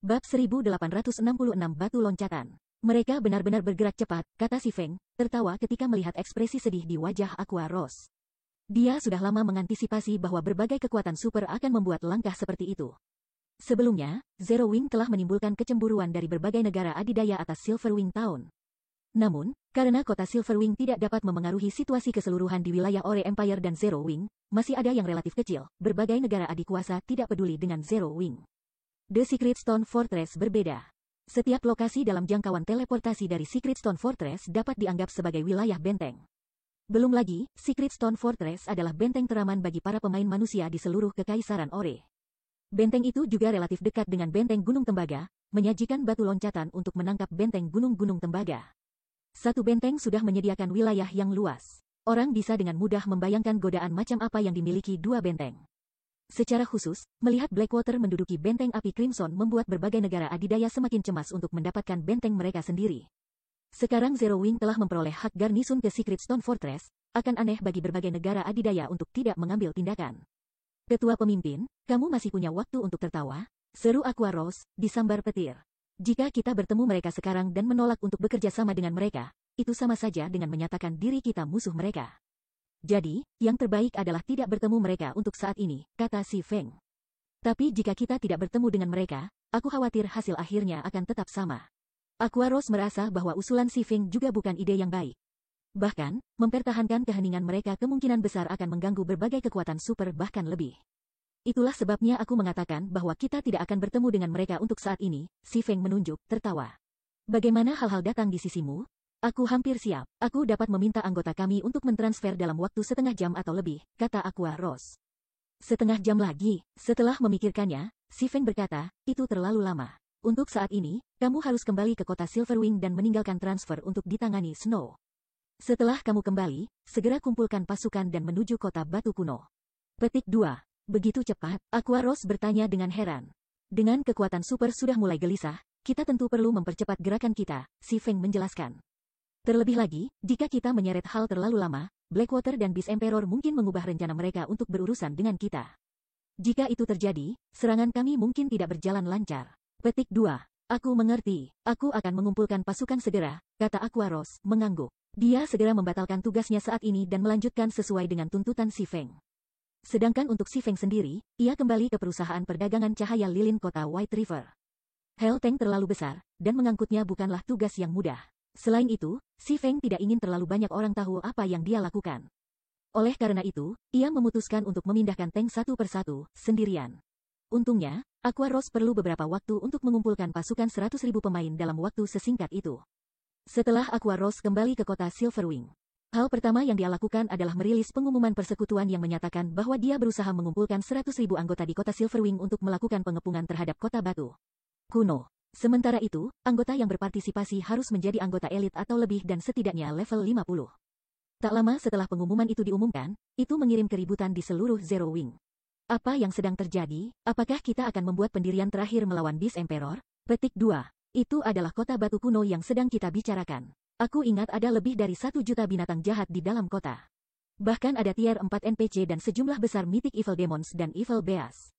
Bab 1866 Batu Loncatan. Mereka benar-benar bergerak cepat, kata si Feng, tertawa ketika melihat ekspresi sedih di wajah Aqua Rose. Dia sudah lama mengantisipasi bahwa berbagai kekuatan super akan membuat langkah seperti itu. Sebelumnya, Zero Wing telah menimbulkan kecemburuan dari berbagai negara adidaya atas Silver Wing Town. Namun, karena kota Silver Wing tidak dapat memengaruhi situasi keseluruhan di wilayah Ore Empire dan Zero Wing, masih ada yang relatif kecil, berbagai negara adikuasa tidak peduli dengan Zero Wing. The Secret Stone Fortress berbeda. Setiap lokasi dalam jangkauan teleportasi dari Secret Stone Fortress dapat dianggap sebagai wilayah benteng. Belum lagi, Secret Stone Fortress adalah benteng teraman bagi para pemain manusia di seluruh Kekaisaran Ore. Benteng itu juga relatif dekat dengan benteng Gunung Tembaga, menyajikan batu loncatan untuk menangkap benteng Gunung-Gunung Tembaga. Satu benteng sudah menyediakan wilayah yang luas. Orang bisa dengan mudah membayangkan godaan macam apa yang dimiliki dua benteng. Secara khusus, melihat Blackwater menduduki benteng api Crimson membuat berbagai negara adidaya semakin cemas untuk mendapatkan benteng mereka sendiri. Sekarang Zero Wing telah memperoleh hak garnison ke Secret Stone Fortress, akan aneh bagi berbagai negara adidaya untuk tidak mengambil tindakan. Ketua pemimpin, kamu masih punya waktu untuk tertawa? Seru Aqua Rose, disambar petir. Jika kita bertemu mereka sekarang dan menolak untuk bekerja sama dengan mereka, itu sama saja dengan menyatakan diri kita musuh mereka. Jadi, yang terbaik adalah tidak bertemu mereka untuk saat ini, kata si Feng. Tapi jika kita tidak bertemu dengan mereka, aku khawatir hasil akhirnya akan tetap sama. Aqua Rose merasa bahwa usulan si Feng juga bukan ide yang baik. Bahkan, mempertahankan keheningan mereka kemungkinan besar akan mengganggu berbagai kekuatan super bahkan lebih. Itulah sebabnya aku mengatakan bahwa kita tidak akan bertemu dengan mereka untuk saat ini, si Feng menunjuk, tertawa. Bagaimana hal-hal datang di sisimu? Aku hampir siap. Aku dapat meminta anggota kami untuk mentransfer dalam waktu setengah jam atau lebih, kata Aqua Rose. Setengah jam lagi, setelah memikirkannya, si Feng berkata, itu terlalu lama. Untuk saat ini, kamu harus kembali ke kota Silverwing dan meninggalkan transfer untuk ditangani Snow. Setelah kamu kembali, segera kumpulkan pasukan dan menuju kota Batu Kuno. Petik 2. Begitu cepat, Aqua Rose bertanya dengan heran. Dengan kekuatan super sudah mulai gelisah, kita tentu perlu mempercepat gerakan kita, si Feng menjelaskan. Terlebih lagi, jika kita menyeret hal terlalu lama, Blackwater dan Beast Emperor mungkin mengubah rencana mereka untuk berurusan dengan kita. Jika itu terjadi, serangan kami mungkin tidak berjalan lancar. Petik 2. Aku mengerti. Aku akan mengumpulkan pasukan segera, kata Aqua Rose, mengangguk. Dia segera membatalkan tugasnya saat ini dan melanjutkan sesuai dengan tuntutan si Feng. Sedangkan untuk si Feng sendiri, ia kembali ke perusahaan perdagangan cahaya lilin kota White River. Hell Tank terlalu besar, dan mengangkutnya bukanlah tugas yang mudah. Selain itu, si Feng tidak ingin terlalu banyak orang tahu apa yang dia lakukan. Oleh karena itu, ia memutuskan untuk memindahkan tank satu persatu, sendirian. Untungnya, Aqua Rose perlu beberapa waktu untuk mengumpulkan pasukan 100.000 pemain dalam waktu sesingkat itu. Setelah Aqua Rose kembali ke kota Silverwing, hal pertama yang dia lakukan adalah merilis pengumuman persekutuan yang menyatakan bahwa dia berusaha mengumpulkan 100.000 anggota di kota Silverwing untuk melakukan pengepungan terhadap kota Batu Kuno. Sementara itu, anggota yang berpartisipasi harus menjadi anggota elit atau lebih dan setidaknya level 50. Tak lama setelah pengumuman itu diumumkan, itu mengirim keributan di seluruh Zero Wing. Apa yang sedang terjadi? Apakah kita akan membuat pendirian terakhir melawan Beast Emperor? Petik 2. Itu adalah kota Batu Kuno yang sedang kita bicarakan. Aku ingat ada lebih dari 1 juta binatang jahat di dalam kota. Bahkan ada tier 4 NPC dan sejumlah besar Mythic Evil Demons dan Evil Beasts.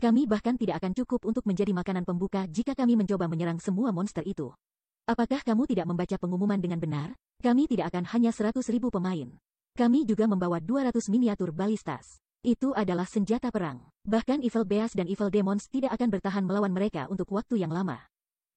Kami bahkan tidak akan cukup untuk menjadi makanan pembuka jika kami mencoba menyerang semua monster itu. Apakah kamu tidak membaca pengumuman dengan benar? Kami tidak akan hanya 100.000 pemain. Kami juga membawa 200 miniatur balistas. Itu adalah senjata perang. Bahkan Evil Beasts dan Evil Demons tidak akan bertahan melawan mereka untuk waktu yang lama.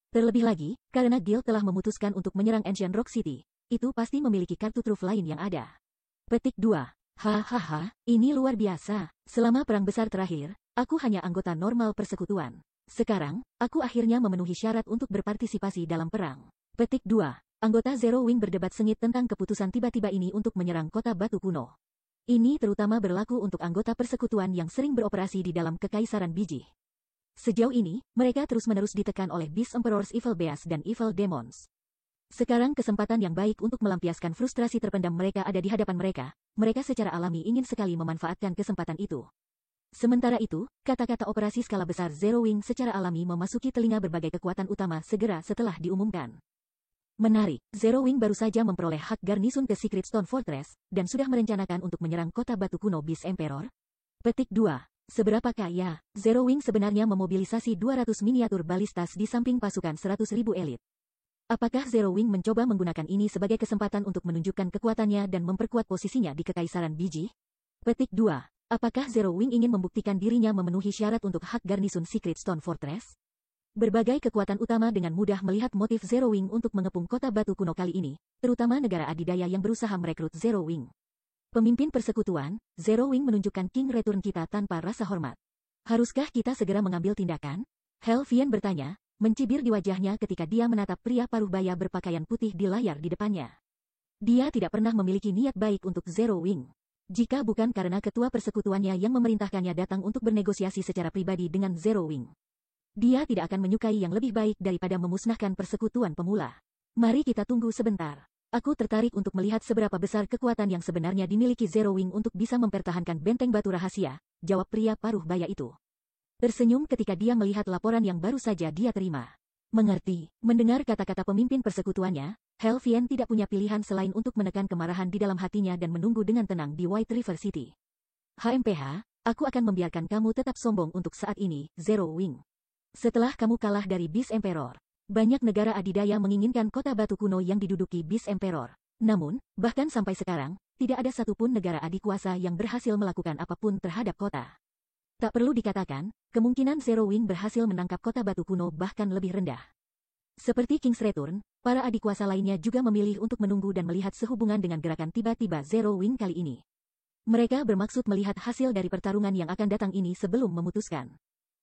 Terlebih lagi, karena Guild telah memutuskan untuk menyerang Ancient Rock City, itu pasti memiliki kartu truf lain yang ada. Petik 2. Hahaha, ini luar biasa. Selama perang besar terakhir, aku hanya anggota normal persekutuan. Sekarang, aku akhirnya memenuhi syarat untuk berpartisipasi dalam perang. Petik 2. Anggota Zero Wing berdebat sengit tentang keputusan tiba-tiba ini untuk menyerang kota Batu Kuno. Ini terutama berlaku untuk anggota persekutuan yang sering beroperasi di dalam Kekaisaran Biji. Sejauh ini, mereka terus-menerus ditekan oleh Beast Emperors Evil Beasts dan Evil Demons. Sekarang kesempatan yang baik untuk melampiaskan frustrasi terpendam mereka ada di hadapan mereka. Mereka secara alami ingin sekali memanfaatkan kesempatan itu. Sementara itu, kata-kata operasi skala besar Zero Wing secara alami memasuki telinga berbagai kekuatan utama segera setelah diumumkan. Menarik, Zero Wing baru saja memperoleh hak garnisun ke Secret Stone Fortress, dan sudah merencanakan untuk menyerang kota batu kuno Beast Emperor? Petik 2. Seberapa kaya, Zero Wing sebenarnya memobilisasi 200 miniatur balistas di samping pasukan 100.000 elit? Apakah Zero Wing mencoba menggunakan ini sebagai kesempatan untuk menunjukkan kekuatannya dan memperkuat posisinya di Kekaisaran Biji? Petik 2. Apakah Zero Wing ingin membuktikan dirinya memenuhi syarat untuk hak garnisun Secret Stone Fortress? Berbagai kekuatan utama dengan mudah melihat motif Zero Wing untuk mengepung kota batu kuno kali ini, terutama negara adidaya yang berusaha merekrut Zero Wing. Pemimpin persekutuan, Zero Wing menunjukkan King Return kita tanpa rasa hormat. Haruskah kita segera mengambil tindakan? Helvian bertanya, mencibir di wajahnya ketika dia menatap pria paruh baya berpakaian putih di layar di depannya. Dia tidak pernah memiliki niat baik untuk Zero Wing. Jika bukan karena ketua persekutuannya yang memerintahkannya datang untuk bernegosiasi secara pribadi dengan Zero Wing, dia tidak akan menyukai yang lebih baik daripada memusnahkan persekutuan pemula. Mari kita tunggu sebentar. Aku tertarik untuk melihat seberapa besar kekuatan yang sebenarnya dimiliki Zero Wing untuk bisa mempertahankan benteng batu rahasia, jawab pria paruh baya itu. Tersenyum ketika dia melihat laporan yang baru saja dia terima. Mengerti, mendengar kata-kata pemimpin persekutuannya, Helvian tidak punya pilihan selain untuk menekan kemarahan di dalam hatinya dan menunggu dengan tenang di White River City. HMPH, aku akan membiarkan kamu tetap sombong untuk saat ini, Zero Wing. Setelah kamu kalah dari Beast Emperor, banyak negara adidaya menginginkan kota batu kuno yang diduduki Beast Emperor. Namun, bahkan sampai sekarang, tidak ada satupun negara adikuasa yang berhasil melakukan apapun terhadap kota. Tak perlu dikatakan, kemungkinan Zero Wing berhasil menangkap kota batu kuno bahkan lebih rendah. Seperti King's Return, para adikuasa lainnya juga memilih untuk menunggu dan melihat sehubungan dengan gerakan tiba-tiba Zero Wing kali ini. Mereka bermaksud melihat hasil dari pertarungan yang akan datang ini sebelum memutuskan.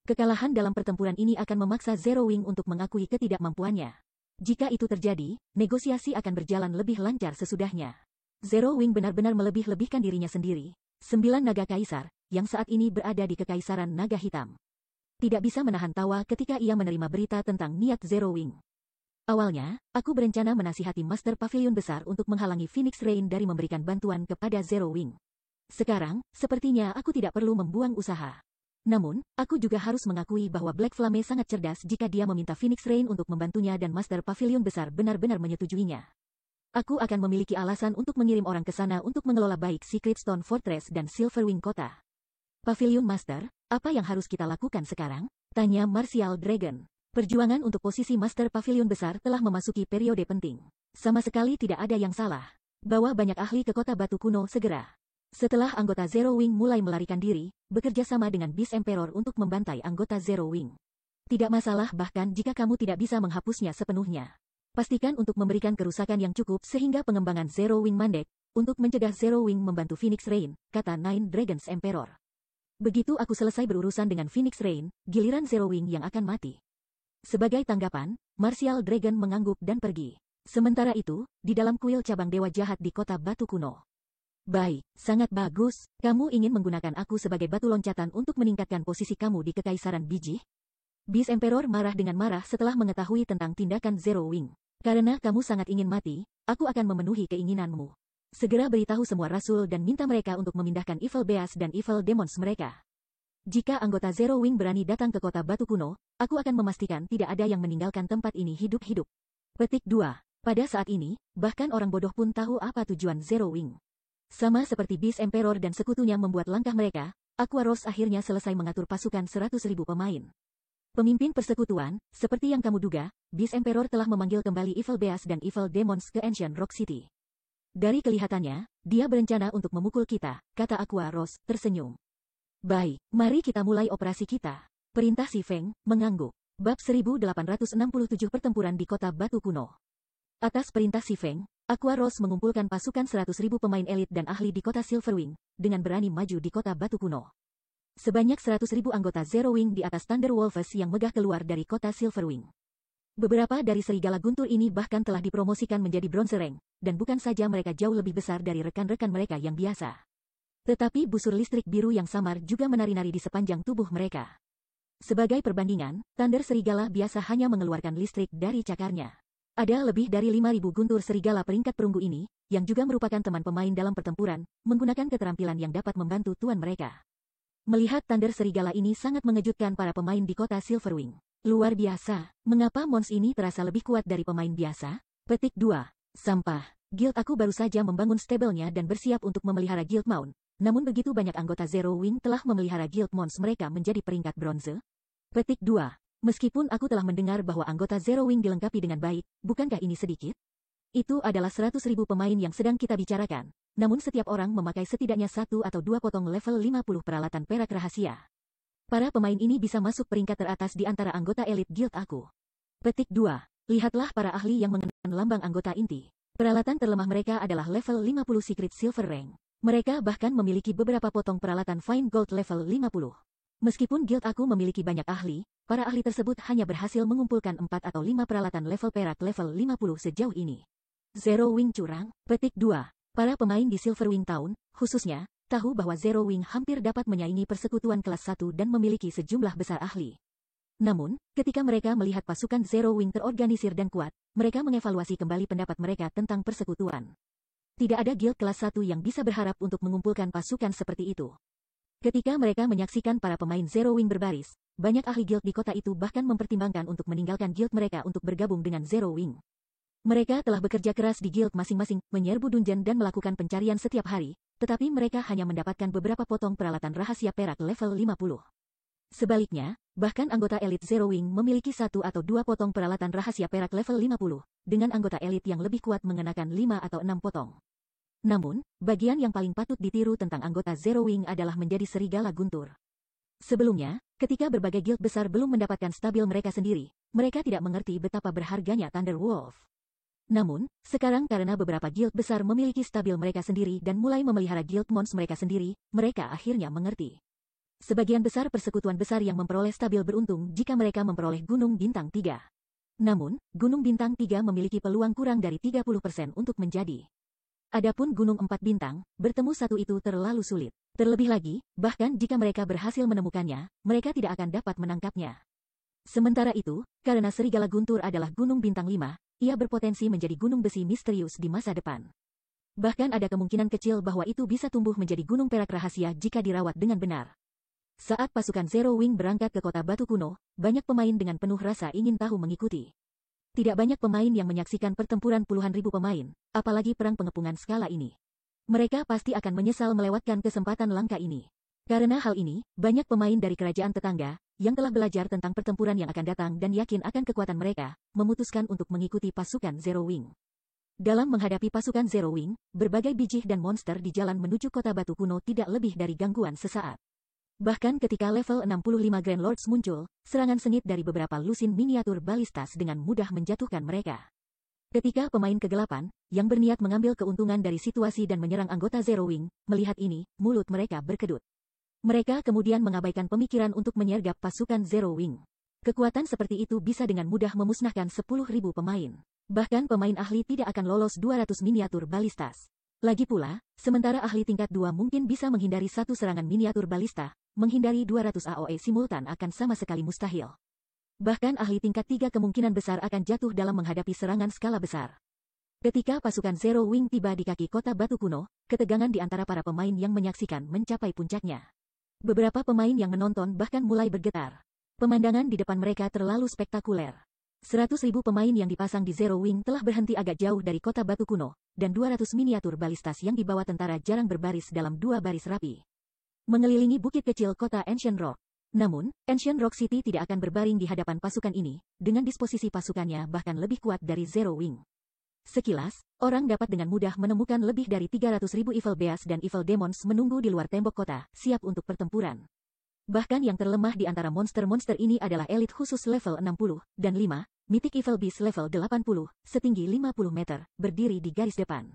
Kekalahan dalam pertempuran ini akan memaksa Zero Wing untuk mengakui ketidakmampuannya. Jika itu terjadi, negosiasi akan berjalan lebih lancar sesudahnya. Zero Wing benar-benar melebih-lebihkan dirinya sendiri, 9 naga kaisar, yang saat ini berada di Kekaisaran Naga Hitam. Tidak bisa menahan tawa ketika ia menerima berita tentang niat Zero Wing. Awalnya, aku berencana menasihati Master Pavilion Besar untuk menghalangi Phoenix Rain dari memberikan bantuan kepada Zero Wing. Sekarang, sepertinya aku tidak perlu membuang usaha. Namun, aku juga harus mengakui bahwa Black Flame sangat cerdas jika dia meminta Phoenix Rain untuk membantunya dan Master Pavilion Besar benar-benar menyetujuinya. Aku akan memiliki alasan untuk mengirim orang ke sana untuk mengelola baik Secret Stone Fortress dan Silverwing Kota. Pavilion Master, apa yang harus kita lakukan sekarang? Tanya Martial Dragon. Perjuangan untuk posisi Master Pavilion Besar telah memasuki periode penting. Sama sekali tidak ada yang salah. Bawa banyak ahli ke kota batu kuno segera. Setelah anggota Zero Wing mulai melarikan diri, bekerja sama dengan Beast Emperor untuk membantai anggota Zero Wing. Tidak masalah bahkan jika kamu tidak bisa menghapusnya sepenuhnya. Pastikan untuk memberikan kerusakan yang cukup sehingga pengembangan Zero Wing mandek, untuk mencegah Zero Wing membantu Phoenix Rain, kata Nine Dragons Emperor. Begitu aku selesai berurusan dengan Phoenix Rain, giliran Zero Wing yang akan mati. Sebagai tanggapan, Martial Dragon mengangguk dan pergi. Sementara itu, di dalam kuil cabang Dewa Jahat di kota batu kuno. Baik, sangat bagus. Kamu ingin menggunakan aku sebagai batu loncatan untuk meningkatkan posisi kamu di Kekaisaran Biji? Beast Emperor marah dengan marah setelah mengetahui tentang tindakan Zero Wing. Karena kamu sangat ingin mati, aku akan memenuhi keinginanmu. Segera beritahu semua rasul dan minta mereka untuk memindahkan Evil Beast dan Evil Demons mereka. Jika anggota Zero Wing berani datang ke kota batu kuno, aku akan memastikan tidak ada yang meninggalkan tempat ini hidup-hidup. Petik 2. Pada saat ini, bahkan orang bodoh pun tahu apa tujuan Zero Wing. Sama seperti Beast Emperor dan sekutunya membuat langkah mereka, Aquaros akhirnya selesai mengatur pasukan 100.000 pemain. Pemimpin persekutuan, seperti yang kamu duga, Beast Emperor telah memanggil kembali Evil Beast dan Evil Demons ke Ancient Rock City. Dari kelihatannya, dia berencana untuk memukul kita, kata Aquaros, tersenyum. Baik, mari kita mulai operasi kita. Perintah Si Feng, mengangguk. Bab 1867 Pertempuran di Kota Batu Kuno. Atas perintah Si Feng, Aquaros mengumpulkan pasukan 100.000 pemain elit dan ahli di kota Silverwing, dengan berani maju di kota batu kuno. Sebanyak 100.000 anggota Zero Wing di atas Thunder Wolves yang megah keluar dari kota Silverwing. Beberapa dari serigala guntur ini bahkan telah dipromosikan menjadi bronze rank, dan bukan saja mereka jauh lebih besar dari rekan-rekan mereka yang biasa. Tetapi busur listrik biru yang samar juga menari-nari di sepanjang tubuh mereka. Sebagai perbandingan, Thunder serigala biasa hanya mengeluarkan listrik dari cakarnya. Ada lebih dari 5.000 guntur serigala peringkat perunggu ini, yang juga merupakan teman pemain dalam pertempuran, menggunakan keterampilan yang dapat membantu tuan mereka. Melihat Thunder serigala ini sangat mengejutkan para pemain di kota Silverwing. Luar biasa, mengapa Mons ini terasa lebih kuat dari pemain biasa? Petik 2. Sampah. Guild aku baru saja membangun stablenya dan bersiap untuk memelihara Guild Mount. Namun begitu banyak anggota Zero Wing telah memelihara Guild Mons mereka menjadi peringkat bronze. Petik 2. Meskipun aku telah mendengar bahwa anggota Zero Wing dilengkapi dengan baik, bukankah ini sedikit? Itu adalah 100.000 pemain yang sedang kita bicarakan. Namun setiap orang memakai setidaknya 1 atau 2 potong level 50 peralatan perak rahasia. Para pemain ini bisa masuk peringkat teratas di antara anggota elit guild aku. Petik 2. Lihatlah para ahli yang mengenakan lambang anggota inti. Peralatan terlemah mereka adalah level 50 Secret Silver Rank. Mereka bahkan memiliki beberapa potong peralatan Fine Gold level 50. Meskipun guild aku memiliki banyak ahli, para ahli tersebut hanya berhasil mengumpulkan 4 atau 5 peralatan level perak level 50 sejauh ini. Zero Wing curang. Petik 2. Para pemain di Silver Wing Town, khususnya, tahu bahwa Zero Wing hampir dapat menyaingi persekutuan kelas 1 dan memiliki sejumlah besar ahli. Namun, ketika mereka melihat pasukan Zero Wing terorganisir dan kuat, mereka mengevaluasi kembali pendapat mereka tentang persekutuan. Tidak ada guild kelas 1 yang bisa berharap untuk mengumpulkan pasukan seperti itu. Ketika mereka menyaksikan para pemain Zero Wing berbaris, banyak ahli guild di kota itu bahkan mempertimbangkan untuk meninggalkan guild mereka untuk bergabung dengan Zero Wing. Mereka telah bekerja keras di guild masing-masing, menyerbu dungeon dan melakukan pencarian setiap hari, tetapi mereka hanya mendapatkan beberapa potong peralatan rahasia perak level 50. Sebaliknya, bahkan anggota elit Zero Wing memiliki 1 atau 2 potong peralatan rahasia perak level 50, dengan anggota elit yang lebih kuat mengenakan 5 atau 6 potong. Namun, bagian yang paling patut ditiru tentang anggota Zero Wing adalah menjadi serigala guntur. Sebelumnya, ketika berbagai guild besar belum mendapatkan stabil mereka sendiri, mereka tidak mengerti betapa berharganya Thunder Wolf. Namun, sekarang karena beberapa guild besar memiliki stabil mereka sendiri dan mulai memelihara guild mons mereka sendiri, mereka akhirnya mengerti. Sebagian besar persekutuan besar yang memperoleh stabil beruntung jika mereka memperoleh Gunung Bintang 3. Namun, Gunung Bintang 3 memiliki peluang kurang dari 30% untuk menjadi. Adapun Gunung 4 Bintang, bertemu satu itu terlalu sulit. Terlebih lagi, bahkan jika mereka berhasil menemukannya, mereka tidak akan dapat menangkapnya. Sementara itu, karena Serigala Guntur adalah Gunung Bintang 5, ia berpotensi menjadi gunung besi misterius di masa depan. Bahkan ada kemungkinan kecil bahwa itu bisa tumbuh menjadi gunung perak rahasia jika dirawat dengan benar. Saat pasukan Zero Wing berangkat ke kota batu kuno, banyak pemain dengan penuh rasa ingin tahu mengikuti. Tidak banyak pemain yang menyaksikan pertempuran puluhan ribu pemain, apalagi perang pengepungan skala ini. Mereka pasti akan menyesal melewatkan kesempatan langka ini. Karena hal ini, banyak pemain dari kerajaan tetangga, yang telah belajar tentang pertempuran yang akan datang dan yakin akan kekuatan mereka, memutuskan untuk mengikuti pasukan Zero Wing. Dalam menghadapi pasukan Zero Wing, berbagai bijih dan monster di jalan menuju kota batu kuno tidak lebih dari gangguan sesaat. Bahkan ketika level 65 Grand Lords muncul, serangan sengit dari beberapa lusin miniatur balistas dengan mudah menjatuhkan mereka. Ketika pemain kegelapan, yang berniat mengambil keuntungan dari situasi dan menyerang anggota Zero Wing, melihat ini, mulut mereka berkedut. Mereka kemudian mengabaikan pemikiran untuk menyergap pasukan Zero Wing. Kekuatan seperti itu bisa dengan mudah memusnahkan 10.000 pemain. Bahkan pemain ahli tidak akan lolos 200 miniatur balistas. Lagi pula, sementara ahli tingkat 2 mungkin bisa menghindari satu serangan miniatur balista, menghindari 200 AOE simultan akan sama sekali mustahil. Bahkan ahli tingkat 3 kemungkinan besar akan jatuh dalam menghadapi serangan skala besar. Ketika pasukan Zero Wing tiba di kaki kota batu kuno, ketegangan di antara para pemain yang menyaksikan mencapai puncaknya. Beberapa pemain yang menonton bahkan mulai bergetar. Pemandangan di depan mereka terlalu spektakuler. 100.000 pemain yang dipasang di Zero Wing telah berhenti agak jauh dari kota batu kuno, dan 200 miniatur balistas yang dibawa tentara jarang berbaris dalam 2 baris rapi. Mengelilingi bukit kecil kota Ancient Rock. Namun, Ancient Rock City tidak akan berbaring di hadapan pasukan ini, dengan disposisi pasukannya bahkan lebih kuat dari Zero Wing. Sekilas, orang dapat dengan mudah menemukan lebih dari 300.000 Evil Beasts dan Evil Demons menunggu di luar tembok kota, siap untuk pertempuran. Bahkan yang terlemah di antara monster-monster ini adalah elit khusus level 60, dan 5, Mythic Evil Beast level 80, setinggi 50 meter, berdiri di garis depan.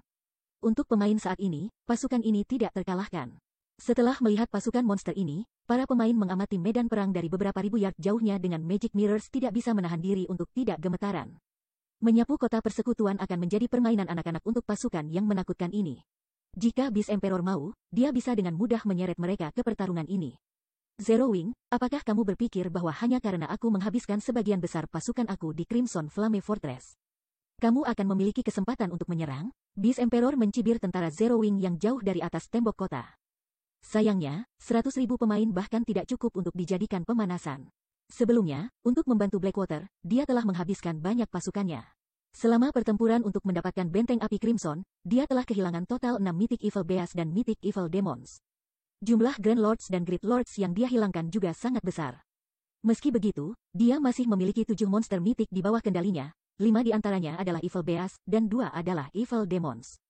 Untuk pemain saat ini, pasukan ini tidak terkalahkan. Setelah melihat pasukan monster ini, para pemain mengamati medan perang dari beberapa ribu yard jauhnya dengan Magic Mirrors tidak bisa menahan diri untuk tidak gemetaran. Menyapu kota persekutuan akan menjadi permainan anak-anak untuk pasukan yang menakutkan ini. Jika Beast Emperor mau, dia bisa dengan mudah menyeret mereka ke pertarungan ini. Zero Wing, apakah kamu berpikir bahwa hanya karena aku menghabiskan sebagian besar pasukan aku di Crimson Flame Fortress, kamu akan memiliki kesempatan untuk menyerang? Beast Emperor mencibir tentara Zero Wing yang jauh dari atas tembok kota. Sayangnya, 100.000 pemain bahkan tidak cukup untuk dijadikan pemanasan. Sebelumnya, untuk membantu Blackwater, dia telah menghabiskan banyak pasukannya. Selama pertempuran untuk mendapatkan benteng api Crimson, dia telah kehilangan total 6 Mythic Evil Beasts dan Mythic Evil Demons. Jumlah Grand Lords dan Great Lords yang dia hilangkan juga sangat besar. Meski begitu, dia masih memiliki 7 monster Mythic di bawah kendalinya, 5 di antaranya adalah Evil Beasts dan 2 adalah Evil Demons.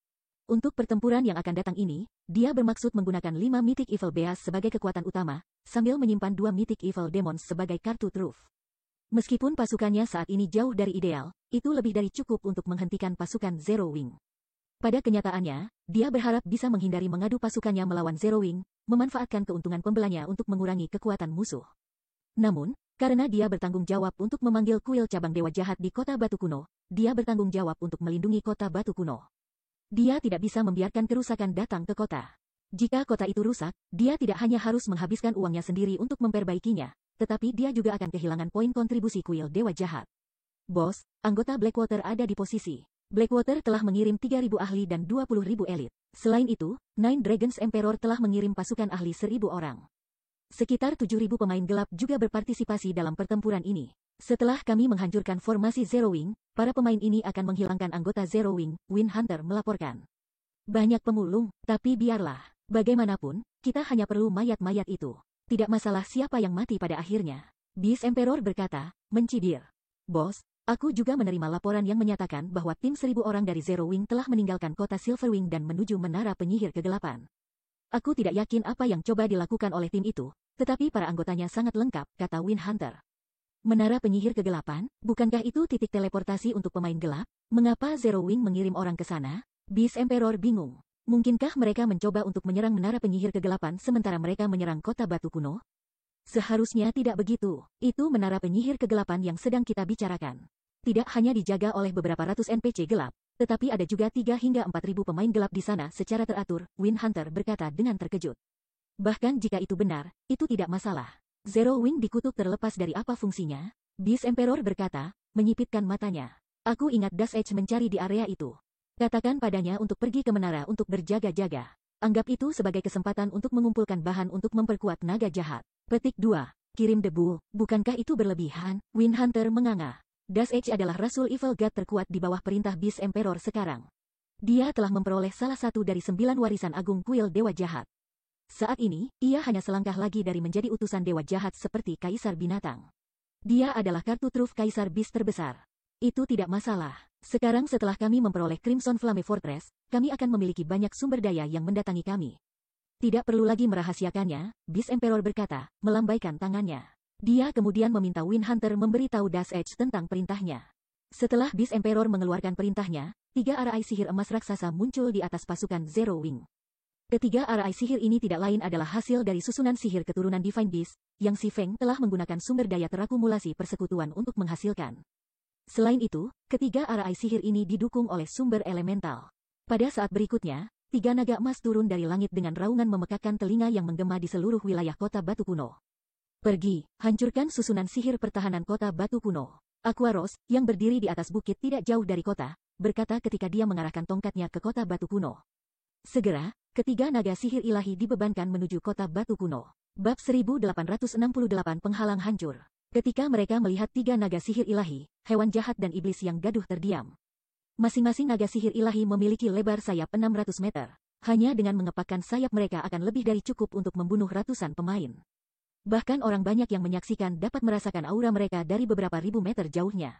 Untuk pertempuran yang akan datang ini, dia bermaksud menggunakan 5 Mythic Evil Beasts sebagai kekuatan utama, sambil menyimpan 2 Mythic Evil Demons sebagai kartu truf. Meskipun pasukannya saat ini jauh dari ideal, itu lebih dari cukup untuk menghentikan pasukan Zero Wing. Pada kenyataannya, dia berharap bisa menghindari mengadu pasukannya melawan Zero Wing, memanfaatkan keuntungan pembelanya untuk mengurangi kekuatan musuh. Namun, karena dia bertanggung jawab untuk memanggil kuil cabang Dewa Jahat di Kota Batu Kuno, dia bertanggung jawab untuk melindungi Kota Batu Kuno. Dia tidak bisa membiarkan kerusakan datang ke kota. Jika kota itu rusak, dia tidak hanya harus menghabiskan uangnya sendiri untuk memperbaikinya, tetapi dia juga akan kehilangan poin kontribusi kuil Dewa Jahat. Bos, anggota Blackwater ada di posisi. Blackwater telah mengirim 3.000 ahli dan 20.000 elit. Selain itu, Nine Dragons Emperor telah mengirim pasukan ahli 1.000 orang. Sekitar 7.000 pemain gelap juga berpartisipasi dalam pertempuran ini. Setelah kami menghancurkan formasi Zero Wing, para pemain ini akan menghilangkan anggota Zero Wing, Wind Hunter melaporkan. Banyak pemulung, tapi biarlah. Bagaimanapun, kita hanya perlu mayat-mayat itu. Tidak masalah siapa yang mati pada akhirnya. Beast Emperor berkata, mencibir. Bos, aku juga menerima laporan yang menyatakan bahwa tim 1.000 orang dari Zero Wing telah meninggalkan kota Silverwing dan menuju menara penyihir kegelapan. Aku tidak yakin apa yang coba dilakukan oleh tim itu, tetapi para anggotanya sangat lengkap, kata Wind Hunter. Menara penyihir kegelapan, bukankah itu titik teleportasi untuk pemain gelap? Mengapa Zero Wing mengirim orang ke sana? Beast Emperor bingung. Mungkinkah mereka mencoba untuk menyerang menara penyihir kegelapan sementara mereka menyerang kota Batu Kuno? Seharusnya tidak begitu. Itu menara penyihir kegelapan yang sedang kita bicarakan. Tidak hanya dijaga oleh beberapa ratus NPC gelap, tetapi ada juga 3 hingga 4.000 pemain gelap di sana secara teratur, Wind Hunter berkata dengan terkejut. Bahkan jika itu benar, itu tidak masalah. Zero Wing dikutuk terlepas dari apa fungsinya? Beast Emperor berkata, menyipitkan matanya. Aku ingat Dash Edge mencari di area itu. Katakan padanya untuk pergi ke menara untuk berjaga-jaga. Anggap itu sebagai kesempatan untuk mengumpulkan bahan untuk memperkuat naga jahat. Petik 2. Kirim debu, bukankah itu berlebihan? Wind Hunter menganga. Dash Edge adalah Rasul Evil God terkuat di bawah perintah Beast Emperor sekarang. Dia telah memperoleh salah satu dari 9 warisan agung kuil Dewa Jahat. Saat ini, ia hanya selangkah lagi dari menjadi utusan dewa jahat seperti Kaisar Binatang. Dia adalah kartu truf Kaisar Beast terbesar. Itu tidak masalah. Sekarang setelah kami memperoleh Crimson Flame Fortress, kami akan memiliki banyak sumber daya yang mendatangi kami. Tidak perlu lagi merahasiakannya, Beast Emperor berkata, melambaikan tangannya. Dia kemudian meminta Wind Hunter memberitahu Dash Edge tentang perintahnya. Setelah Beast Emperor mengeluarkan perintahnya, 3 arai sihir emas raksasa muncul di atas pasukan Zero Wing. Ketiga arai sihir ini tidak lain adalah hasil dari susunan sihir keturunan Divine Beast, yang Si Feng telah menggunakan sumber daya terakumulasi persekutuan untuk menghasilkan. Selain itu, ketiga arai sihir ini didukung oleh sumber elemental. Pada saat berikutnya, 3 naga emas turun dari langit dengan raungan memekakkan telinga yang menggema di seluruh wilayah kota Batu Kuno. Pergi, hancurkan susunan sihir pertahanan kota Batu Kuno. Aquaros, yang berdiri di atas bukit tidak jauh dari kota, berkata ketika dia mengarahkan tongkatnya ke kota Batu Kuno. Segera, ketiga naga sihir ilahi dibebankan menuju kota Batu Kuno. Bab 1868 Penghalang Hancur. Ketika mereka melihat 3 naga sihir ilahi, hewan jahat dan iblis yang gaduh terdiam. Masing-masing naga sihir ilahi memiliki lebar sayap 600 meter. Hanya dengan mengepakkan sayap mereka akan lebih dari cukup untuk membunuh ratusan pemain. Bahkan orang banyak yang menyaksikan dapat merasakan aura mereka dari beberapa ribu meter jauhnya.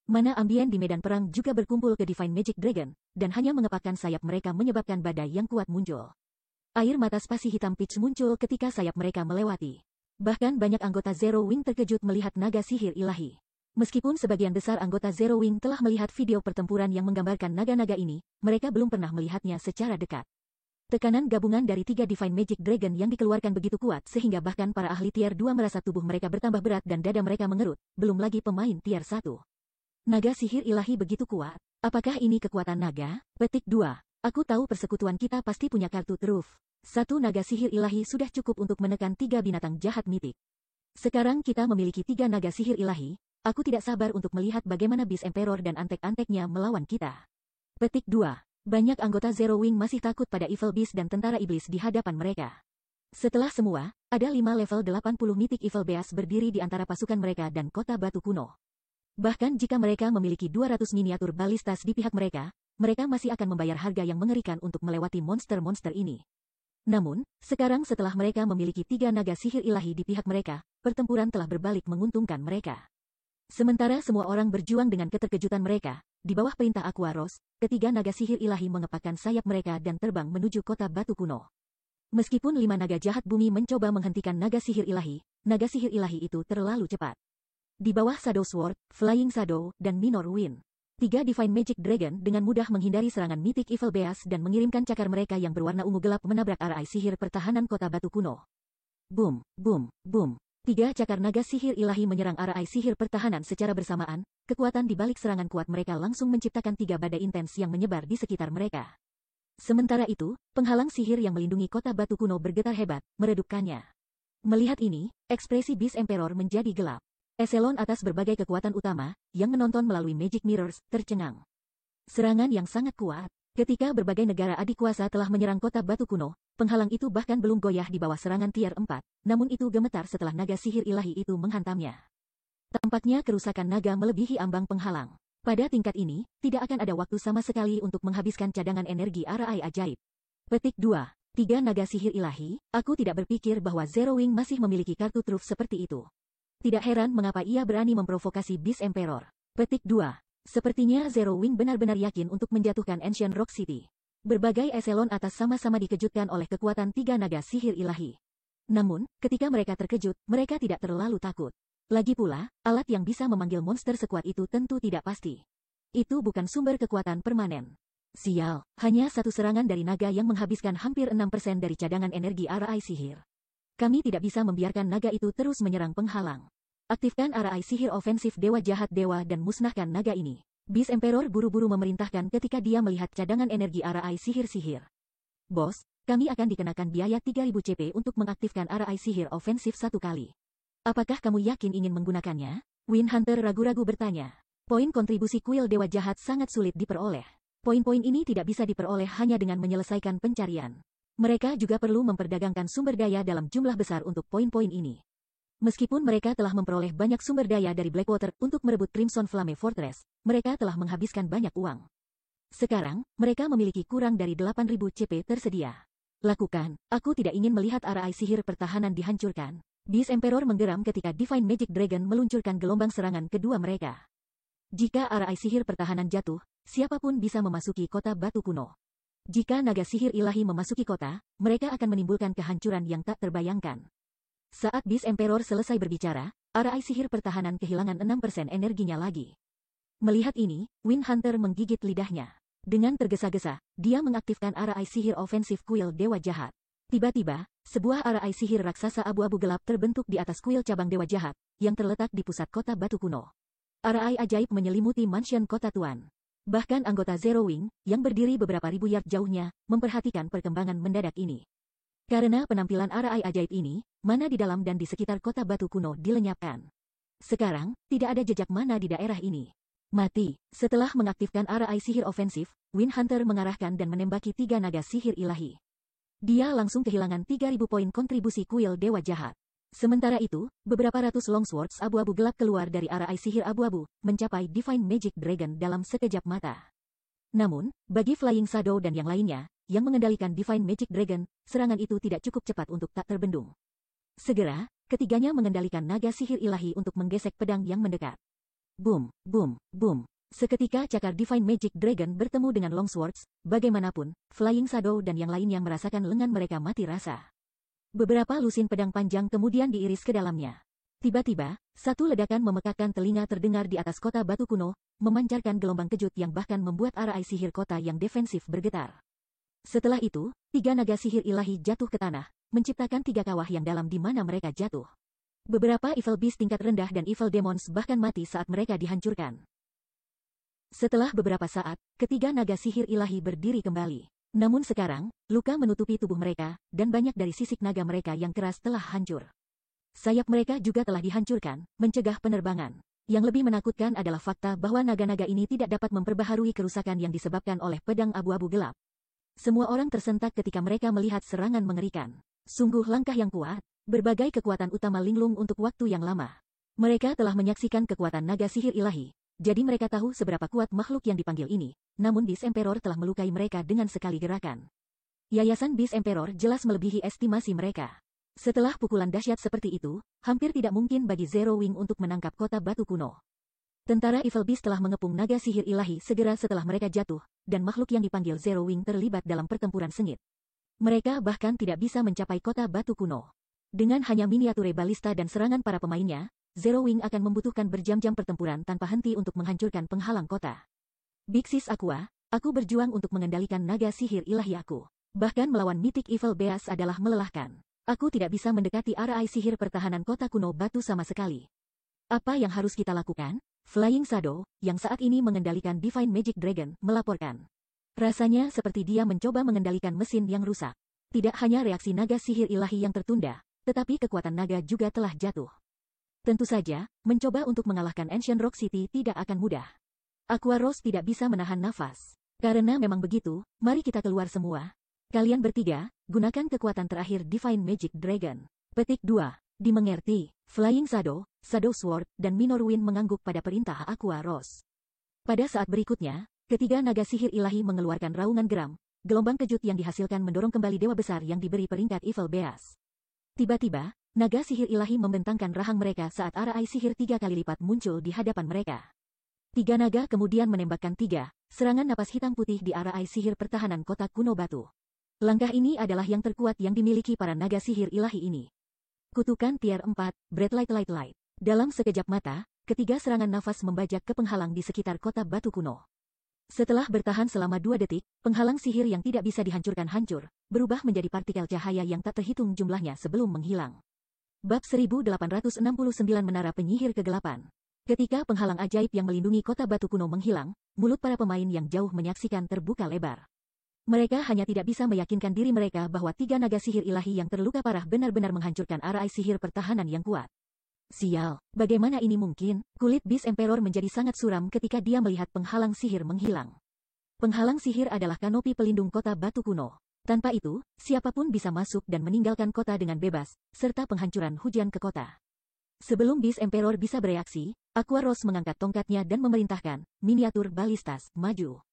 Mana ambien di medan perang juga berkumpul ke Divine Magic Dragon, dan hanya mengepakkan sayap mereka menyebabkan badai yang kuat muncul. Air mata spasi hitam pitch muncul ketika sayap mereka melewati. Bahkan banyak anggota Zero Wing terkejut melihat naga sihir ilahi. Meskipun sebagian besar anggota Zero Wing telah melihat video pertempuran yang menggambarkan naga-naga ini, mereka belum pernah melihatnya secara dekat. Tekanan gabungan dari 3 Divine Magic Dragon yang dikeluarkan begitu kuat sehingga bahkan para ahli tier 2 merasa tubuh mereka bertambah berat dan dada mereka mengerut, belum lagi pemain tier 1. Naga sihir ilahi begitu kuat. Apakah ini kekuatan naga? Petik 2. Aku tahu persekutuan kita pasti punya kartu truf. 1 naga sihir ilahi sudah cukup untuk menekan 3 binatang jahat mitik. Sekarang kita memiliki 3 naga sihir ilahi. Aku tidak sabar untuk melihat bagaimana Beast Emperor dan antek-anteknya melawan kita. Petik 2. Banyak anggota Zero Wing masih takut pada Evil Beast dan tentara iblis di hadapan mereka. Setelah semua, ada 5 level 80 Mythic Evil Beasts berdiri di antara pasukan mereka dan kota Batu Kuno. Bahkan jika mereka memiliki 200 miniatur balistas di pihak mereka, mereka masih akan membayar harga yang mengerikan untuk melewati monster-monster ini. Namun, sekarang setelah mereka memiliki 3 naga sihir ilahi di pihak mereka, pertempuran telah berbalik menguntungkan mereka. Sementara semua orang berjuang dengan keterkejutan mereka, di bawah perintah Aquaros, ketiga naga sihir ilahi mengepakkan sayap mereka dan terbang menuju kota batu kuno. Meskipun 5 naga jahat bumi mencoba menghentikan naga sihir ilahi itu terlalu cepat. Di bawah Shadow Sword, Flying Shadow, dan Minor Wind, 3 Divine Magic Dragon dengan mudah menghindari serangan Mythic Evil Beast dan mengirimkan cakar mereka yang berwarna ungu gelap menabrak arai sihir pertahanan kota batu kuno. Boom, boom, boom. 3 cakar naga sihir ilahi menyerang arai sihir pertahanan secara bersamaan, kekuatan di balik serangan kuat mereka langsung menciptakan 3 badai intens yang menyebar di sekitar mereka. Sementara itu, penghalang sihir yang melindungi kota batu kuno bergetar hebat, meredupkannya. Melihat ini, ekspresi Beast Emperor menjadi gelap. Eselon atas berbagai kekuatan utama, yang menonton melalui Magic Mirrors, tercengang. Serangan yang sangat kuat. Ketika berbagai negara adik kuasa telah menyerang kota batu kuno, penghalang itu bahkan belum goyah di bawah serangan tier 4, namun itu gemetar setelah naga sihir ilahi itu menghantamnya. Tampaknya kerusakan naga melebihi ambang penghalang. Pada tingkat ini, tidak akan ada waktu sama sekali untuk menghabiskan cadangan energi arai ajaib. Petik 2. 3 naga sihir ilahi, aku tidak berpikir bahwa Zero Wing masih memiliki kartu truf seperti itu. Tidak heran mengapa ia berani memprovokasi Beast Emperor. Petik 2. Sepertinya Zero Wing benar-benar yakin untuk menjatuhkan Ancient Rock City. Berbagai eselon atas sama-sama dikejutkan oleh kekuatan 3 naga sihir ilahi. Namun, ketika mereka terkejut, mereka tidak terlalu takut. Lagi pula, alat yang bisa memanggil monster sekuat itu tentu tidak pasti. Itu bukan sumber kekuatan permanen. Sial, hanya satu serangan dari naga yang menghabiskan hampir 6% dari cadangan energi arai sihir. Kami tidak bisa membiarkan naga itu terus menyerang penghalang. Aktifkan arai sihir ofensif dewa jahat dewa dan musnahkan naga ini. Beast Emperor buru-buru memerintahkan ketika dia melihat cadangan energi arai sihir-sihir. Bos, kami akan dikenakan biaya 3000 CP untuk mengaktifkan arai sihir ofensif 1 kali. Apakah kamu yakin ingin menggunakannya? Wind Hunter ragu-ragu bertanya. Poin kontribusi kuil dewa jahat sangat sulit diperoleh. Poin-poin ini tidak bisa diperoleh hanya dengan menyelesaikan pencarian. Mereka juga perlu memperdagangkan sumber daya dalam jumlah besar untuk poin-poin ini. Meskipun mereka telah memperoleh banyak sumber daya dari Blackwater untuk merebut Crimson Flame Fortress, mereka telah menghabiskan banyak uang. Sekarang, mereka memiliki kurang dari 8000 CP tersedia. Lakukan, aku tidak ingin melihat arai sihir pertahanan dihancurkan. Beast Emperor menggeram ketika Divine Magic Dragon meluncurkan gelombang serangan kedua mereka. Jika arai sihir pertahanan jatuh, siapapun bisa memasuki kota batu kuno. Jika naga sihir ilahi memasuki kota, mereka akan menimbulkan kehancuran yang tak terbayangkan. Saat Beast Emperor selesai berbicara, arai sihir pertahanan kehilangan 6% energinya lagi. Melihat ini, Wind Hunter menggigit lidahnya. Dengan tergesa-gesa, dia mengaktifkan arai sihir ofensif kuil dewa jahat. Tiba-tiba, sebuah arai sihir raksasa abu-abu gelap terbentuk di atas kuil cabang dewa jahat, yang terletak di pusat kota batu kuno. Arai ajaib menyelimuti mansion kota tuan. Bahkan anggota Zero Wing, yang berdiri beberapa ribu yard jauhnya, memperhatikan perkembangan mendadak ini. Karena penampilan arai ajaib ini, mana di dalam dan di sekitar kota batu kuno dilenyapkan. Sekarang, tidak ada jejak mana di daerah ini. Mati. Setelah mengaktifkan arai sihir ofensif, Wind Hunter mengarahkan dan menembaki 3 naga sihir ilahi. Dia langsung kehilangan 3000 poin kontribusi kuil dewa jahat. Sementara itu, beberapa ratus longswords abu-abu gelap keluar dari arai sihir abu-abu, mencapai Divine Magic Dragon dalam sekejap mata. Namun, bagi Flying Shadow dan yang lainnya, yang mengendalikan Divine Magic Dragon, serangan itu tidak cukup cepat untuk tak terbendung. Segera, ketiganya mengendalikan naga sihir ilahi untuk menggesek pedang yang mendekat. Boom, boom, boom. Seketika cakar Divine Magic Dragon bertemu dengan longswords, bagaimanapun, Flying Shadow dan yang lainnya merasakan lengan mereka mati rasa. Beberapa lusin pedang panjang kemudian diiris ke dalamnya. Tiba-tiba, satu ledakan memekakkan telinga terdengar di atas kota batu kuno, memancarkan gelombang kejut yang bahkan membuat arai sihir kota yang defensif bergetar. Setelah itu, 3 naga sihir ilahi jatuh ke tanah, menciptakan 3 kawah yang dalam di mana mereka jatuh. Beberapa Evil Beast tingkat rendah dan Evil Demons bahkan mati saat mereka dihancurkan. Setelah beberapa saat, ketiga naga sihir ilahi berdiri kembali. Namun sekarang, luka menutupi tubuh mereka, dan banyak dari sisik naga mereka yang keras telah hancur. Sayap mereka juga telah dihancurkan, mencegah penerbangan. Yang lebih menakutkan adalah fakta bahwa naga-naga ini tidak dapat memperbaharui kerusakan yang disebabkan oleh pedang abu-abu gelap. Semua orang tersentak ketika mereka melihat serangan mengerikan. Sungguh langkah yang kuat, berbagai kekuatan utama linglung untuk waktu yang lama. Mereka telah menyaksikan kekuatan naga sihir ilahi, jadi mereka tahu seberapa kuat makhluk yang dipanggil ini, namun Beast Emperor telah melukai mereka dengan sekali gerakan. Yayasan Beast Emperor jelas melebihi estimasi mereka. Setelah pukulan dahsyat seperti itu, hampir tidak mungkin bagi Zero Wing untuk menangkap kota batu kuno. Tentara Evil Beast telah mengepung naga sihir ilahi segera setelah mereka jatuh, dan makhluk yang dipanggil Zero Wing terlibat dalam pertempuran sengit. Mereka bahkan tidak bisa mencapai kota batu kuno. Dengan hanya miniature balista dan serangan para pemainnya, Zero Wing akan membutuhkan berjam-jam pertempuran tanpa henti untuk menghancurkan penghalang kota. Big Sis Aqua, aku berjuang untuk mengendalikan naga sihir ilahi aku. Bahkan melawan Mythic Evil Beast adalah melelahkan. Aku tidak bisa mendekati arai sihir pertahanan kota kuno batu sama sekali. Apa yang harus kita lakukan? Flying Shadow, yang saat ini mengendalikan Divine Magic Dragon, melaporkan. Rasanya seperti dia mencoba mengendalikan mesin yang rusak. Tidak hanya reaksi naga sihir ilahi yang tertunda, tetapi kekuatan naga juga telah jatuh. Tentu saja, mencoba untuk mengalahkan Ancient Rock City tidak akan mudah. Aqua Rose tidak bisa menahan nafas. Karena memang begitu, mari kita keluar semua. Kalian bertiga, gunakan kekuatan terakhir Divine Magic Dragon. Petik 2. Dimengerti, Flying Shadow, Shadow Sword, dan Minor Wind mengangguk pada perintah Aqua Rose. Pada saat berikutnya, ketiga naga sihir ilahi mengeluarkan raungan geram, gelombang kejut yang dihasilkan mendorong kembali dewa besar yang diberi peringkat Evil Beast. Tiba-tiba, naga sihir ilahi membentangkan rahang mereka saat arai sihir 3 kali lipat muncul di hadapan mereka. Tiga naga kemudian menembakkan 3 serangan napas hitam putih di arai sihir pertahanan kota kuno batu. Langkah ini adalah yang terkuat yang dimiliki para naga sihir ilahi ini. Kutukan Tier 4, Bright Light Light Light. Dalam sekejap mata, ketiga serangan nafas membajak ke penghalang di sekitar kota batu kuno. Setelah bertahan selama 2 detik, penghalang sihir yang tidak bisa dihancurkan hancur, berubah menjadi partikel cahaya yang tak terhitung jumlahnya sebelum menghilang. Bab 1869 Menara Penyihir Kegelapan. Ketika penghalang ajaib yang melindungi kota batu kuno menghilang, mulut para pemain yang jauh menyaksikan terbuka lebar. Mereka hanya tidak bisa meyakinkan diri mereka bahwa 3 naga sihir ilahi yang terluka parah benar-benar menghancurkan arai sihir pertahanan yang kuat. Sial, bagaimana ini mungkin? Kulit Beast Emperor menjadi sangat suram ketika dia melihat penghalang sihir menghilang. Penghalang sihir adalah kanopi pelindung kota batu kuno. Tanpa itu, siapapun bisa masuk dan meninggalkan kota dengan bebas, serta penghancuran hujan ke kota. Sebelum Beast Emperor bisa bereaksi, Aqua Rose mengangkat tongkatnya dan memerintahkan, miniatur balistas, maju.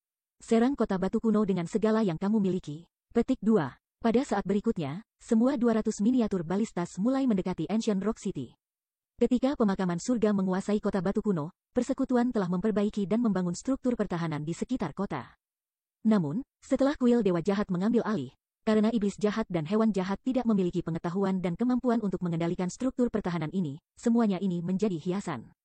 Serang kota batu kuno dengan segala yang kamu miliki. Petik 2. Pada saat berikutnya, semua 200 miniatur balistas mulai mendekati Ancient Rock City. Ketika pemakaman surga menguasai kota batu kuno, persekutuan telah memperbaiki dan membangun struktur pertahanan di sekitar kota. Namun, setelah kuil dewa jahat mengambil alih, karena iblis jahat dan hewan jahat tidak memiliki pengetahuan dan kemampuan untuk mengendalikan struktur pertahanan ini, semuanya ini menjadi hiasan.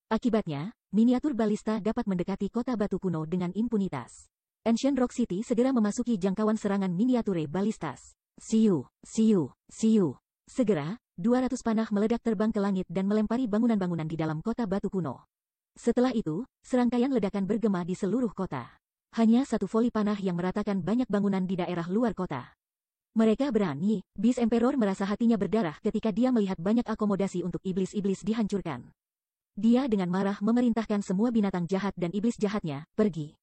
Akibatnya, miniatur balista dapat mendekati kota batu kuno dengan impunitas. Ancient Rock City segera memasuki jangkauan serangan miniature balistas. Siu, siu, siu. Segera, 200 panah meledak terbang ke langit dan melempari bangunan-bangunan di dalam kota batu kuno. Setelah itu, serangkaian ledakan bergema di seluruh kota. Hanya satu voli panah yang meratakan banyak bangunan di daerah luar kota. Mereka berani. Beast Emperor merasa hatinya berdarah ketika dia melihat banyak akomodasi untuk iblis-iblis dihancurkan. Dia dengan marah memerintahkan semua binatang jahat dan iblis jahatnya, pergi.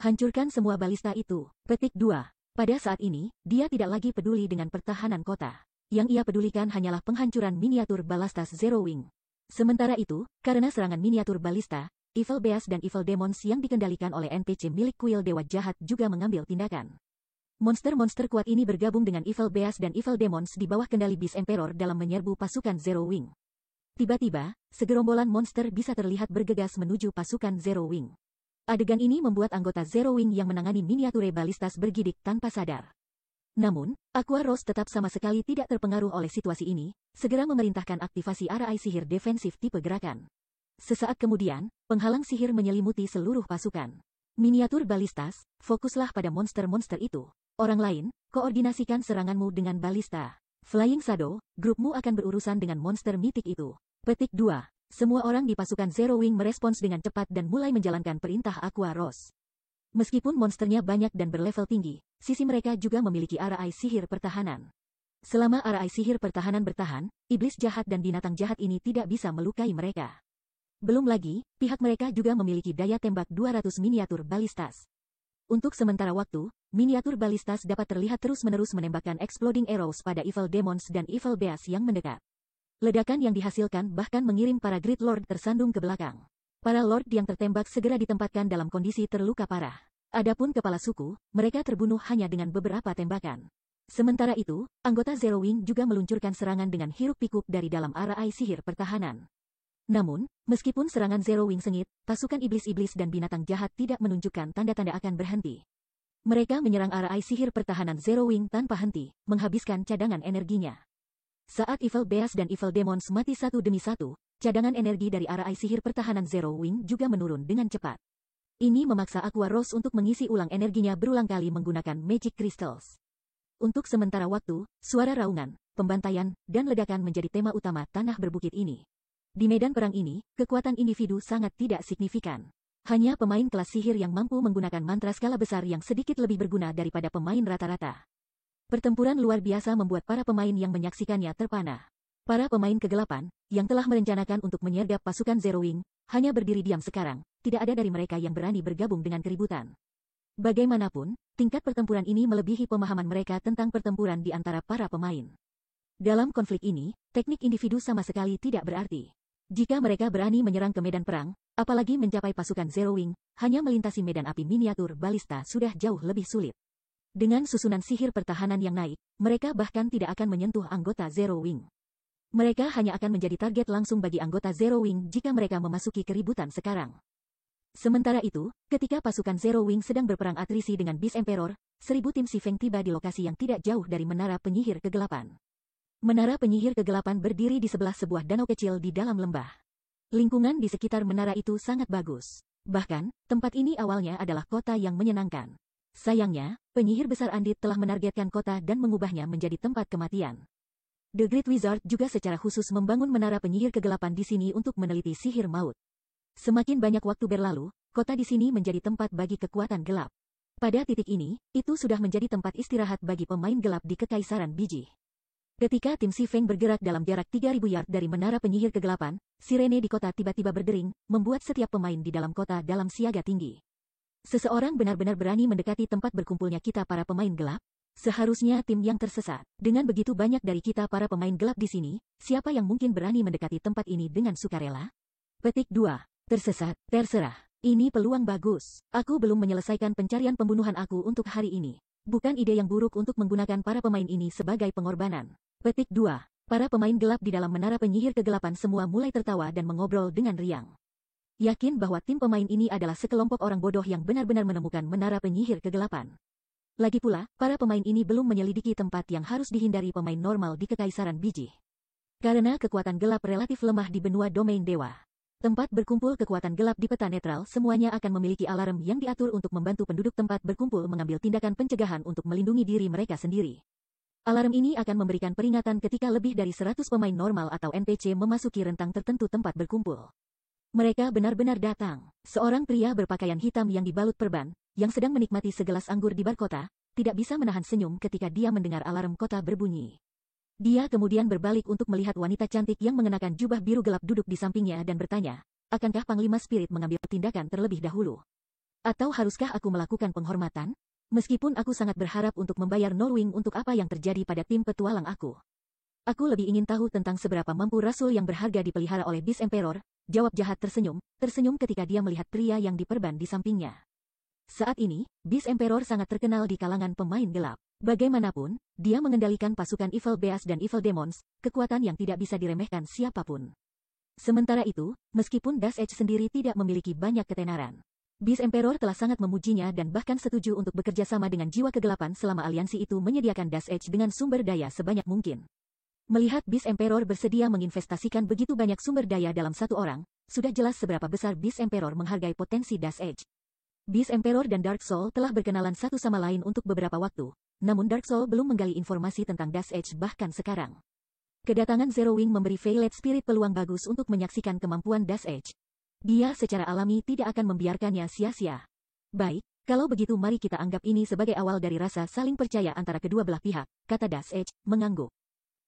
Hancurkan semua balista itu. Petik 2. Pada saat ini, dia tidak lagi peduli dengan pertahanan kota. Yang ia pedulikan hanyalah penghancuran miniatur balastas Zero Wing. Sementara itu, karena serangan miniatur balista, Evil Beast dan Evil Demons yang dikendalikan oleh NPC milik kuil dewa jahat juga mengambil tindakan. Monster-monster kuat ini bergabung dengan Evil Beast dan Evil Demons di bawah kendali Beast Emperor dalam menyerbu pasukan Zero Wing. Tiba-tiba, segerombolan monster bisa terlihat bergegas menuju pasukan Zero Wing. Adegan ini membuat anggota Zero Wing yang menangani miniature balistas bergidik tanpa sadar. Namun, Aqua Rose tetap sama sekali tidak terpengaruh oleh situasi ini, segera memerintahkan aktivasi arai sihir defensif tipe gerakan. Sesaat kemudian, penghalang sihir menyelimuti seluruh pasukan. Miniatur balistas, fokuslah pada monster-monster itu. Orang lain, koordinasikan seranganmu dengan balista. Flying Shadow, grupmu akan berurusan dengan monster mitik itu. Petik 2. Semua orang di pasukan Zero Wing merespons dengan cepat dan mulai menjalankan perintah Aqua Rose. Meskipun monsternya banyak dan berlevel tinggi, sisi mereka juga memiliki arai sihir pertahanan. Selama arai sihir pertahanan bertahan, iblis jahat dan binatang jahat ini tidak bisa melukai mereka. Belum lagi, pihak mereka juga memiliki daya tembak 200 miniatur balistas. Untuk sementara waktu, miniatur balistas dapat terlihat terus-menerus menembakkan exploding arrows pada Evil Demons dan Evil Beast yang mendekat. Ledakan yang dihasilkan bahkan mengirim para Great Lord tersandung ke belakang. Para Lord yang tertembak segera ditempatkan dalam kondisi terluka parah. Adapun kepala suku, mereka terbunuh hanya dengan beberapa tembakan. Sementara itu, anggota Zero Wing juga meluncurkan serangan dengan hiruk-pikuk dari dalam arai sihir pertahanan. Namun, meskipun serangan Zero Wing sengit, pasukan iblis-iblis dan binatang jahat tidak menunjukkan tanda-tanda akan berhenti. Mereka menyerang arai sihir pertahanan Zero Wing tanpa henti, menghabiskan cadangan energinya. Saat Evil Beast dan Evil Demons mati satu demi satu, cadangan energi dari arai sihir pertahanan Zero Wing juga menurun dengan cepat. Ini memaksa Aqua Rose untuk mengisi ulang energinya berulang kali menggunakan Magic Crystals. Untuk sementara waktu, suara raungan, pembantaian, dan ledakan menjadi tema utama tanah berbukit ini. Di medan perang ini, kekuatan individu sangat tidak signifikan. Hanya pemain kelas sihir yang mampu menggunakan mantra skala besar yang sedikit lebih berguna daripada pemain rata-rata. Pertempuran luar biasa membuat para pemain yang menyaksikannya terpana. Para pemain kegelapan, yang telah merencanakan untuk menyergap pasukan Zero Wing, hanya berdiri diam sekarang, tidak ada dari mereka yang berani bergabung dengan keributan. Bagaimanapun, tingkat pertempuran ini melebihi pemahaman mereka tentang pertempuran di antara para pemain. Dalam konflik ini, teknik individu sama sekali tidak berarti. Jika mereka berani menyerang ke medan perang, apalagi mencapai pasukan Zero Wing, hanya melintasi medan api miniatur balista sudah jauh lebih sulit. Dengan susunan sihir pertahanan yang naik, mereka bahkan tidak akan menyentuh anggota Zero Wing. Mereka hanya akan menjadi target langsung bagi anggota Zero Wing jika mereka memasuki keributan sekarang. Sementara itu, ketika pasukan Zero Wing sedang berperang atrisi dengan Beast Emperor, 1000 tim Si Feng tiba di lokasi yang tidak jauh dari Menara Penyihir Kegelapan. Menara Penyihir Kegelapan berdiri di sebelah sebuah danau kecil di dalam lembah. Lingkungan di sekitar menara itu sangat bagus. Bahkan, tempat ini awalnya adalah kota yang menyenangkan. Sayangnya, penyihir besar Andit telah menargetkan kota dan mengubahnya menjadi tempat kematian. The Great Wizard juga secara khusus membangun Menara Penyihir Kegelapan di sini untuk meneliti sihir maut. Semakin banyak waktu berlalu, kota di sini menjadi tempat bagi kekuatan gelap. Pada titik ini, itu sudah menjadi tempat istirahat bagi pemain gelap di Kekaisaran Biji. Ketika tim Si Feng bergerak dalam jarak 3000 yard dari Menara Penyihir Kegelapan, sirene di kota tiba-tiba berdering, membuat setiap pemain di dalam kota dalam siaga tinggi. Seseorang benar-benar berani mendekati tempat berkumpulnya kita para pemain gelap? Seharusnya tim yang tersesat. Dengan begitu banyak dari kita para pemain gelap di sini, siapa yang mungkin berani mendekati tempat ini dengan sukarela? Petik 2. Tersesat, terserah. Ini peluang bagus. Aku belum menyelesaikan pencarian pembunuhan aku untuk hari ini. Bukan ide yang buruk untuk menggunakan para pemain ini sebagai pengorbanan. Petik 2. Para pemain gelap di dalam Menara Penyihir Kegelapan semua mulai tertawa dan mengobrol dengan riang. Yakin bahwa tim pemain ini adalah sekelompok orang bodoh yang benar-benar menemukan Menara Penyihir Kegelapan. Lagi pula, para pemain ini belum menyelidiki tempat yang harus dihindari pemain normal di Kekaisaran Biji. Karena kekuatan gelap relatif lemah di benua domain dewa. Tempat berkumpul kekuatan gelap di peta netral semuanya akan memiliki alarm yang diatur untuk membantu penduduk tempat berkumpul mengambil tindakan pencegahan untuk melindungi diri mereka sendiri. Alarm ini akan memberikan peringatan ketika lebih dari 100 pemain normal atau NPC memasuki rentang tertentu tempat berkumpul. Mereka benar-benar datang. Seorang pria berpakaian hitam yang dibalut perban, yang sedang menikmati segelas anggur di bar kota, tidak bisa menahan senyum ketika dia mendengar alarm kota berbunyi. Dia kemudian berbalik untuk melihat wanita cantik yang mengenakan jubah biru gelap duduk di sampingnya dan bertanya, akankah Panglima Spirit mengambil tindakan terlebih dahulu? Atau haruskah aku melakukan penghormatan? Meskipun aku sangat berharap untuk membayar Norwing untuk apa yang terjadi pada tim petualang aku. Aku lebih ingin tahu tentang seberapa mampu rasul yang berharga dipelihara oleh Beast Emperor, jawab jahat tersenyum ketika dia melihat pria yang diperban di sampingnya. Saat ini, Beast Emperor sangat terkenal di kalangan pemain gelap. Bagaimanapun, dia mengendalikan pasukan Evil Beast dan Evil Demons, kekuatan yang tidak bisa diremehkan siapapun. Sementara itu, meskipun Dash Edge sendiri tidak memiliki banyak ketenaran, Beast Emperor telah sangat memujinya dan bahkan setuju untuk bekerja sama dengan jiwa kegelapan selama aliansi itu menyediakan Dash Edge dengan sumber daya sebanyak mungkin. Melihat Beast Emperor bersedia menginvestasikan begitu banyak sumber daya dalam satu orang, sudah jelas seberapa besar Beast Emperor menghargai potensi Dash Edge. Beast Emperor dan Dark Soul telah berkenalan satu sama lain untuk beberapa waktu. Namun Dark Soul belum menggali informasi tentang Dash Edge bahkan sekarang. Kedatangan Zero Wing memberi Violet Spirit peluang bagus untuk menyaksikan kemampuan Dash Edge. Dia secara alami tidak akan membiarkannya sia-sia. Baik, kalau begitu mari kita anggap ini sebagai awal dari rasa saling percaya antara kedua belah pihak, kata Dash Edge, mengangguk.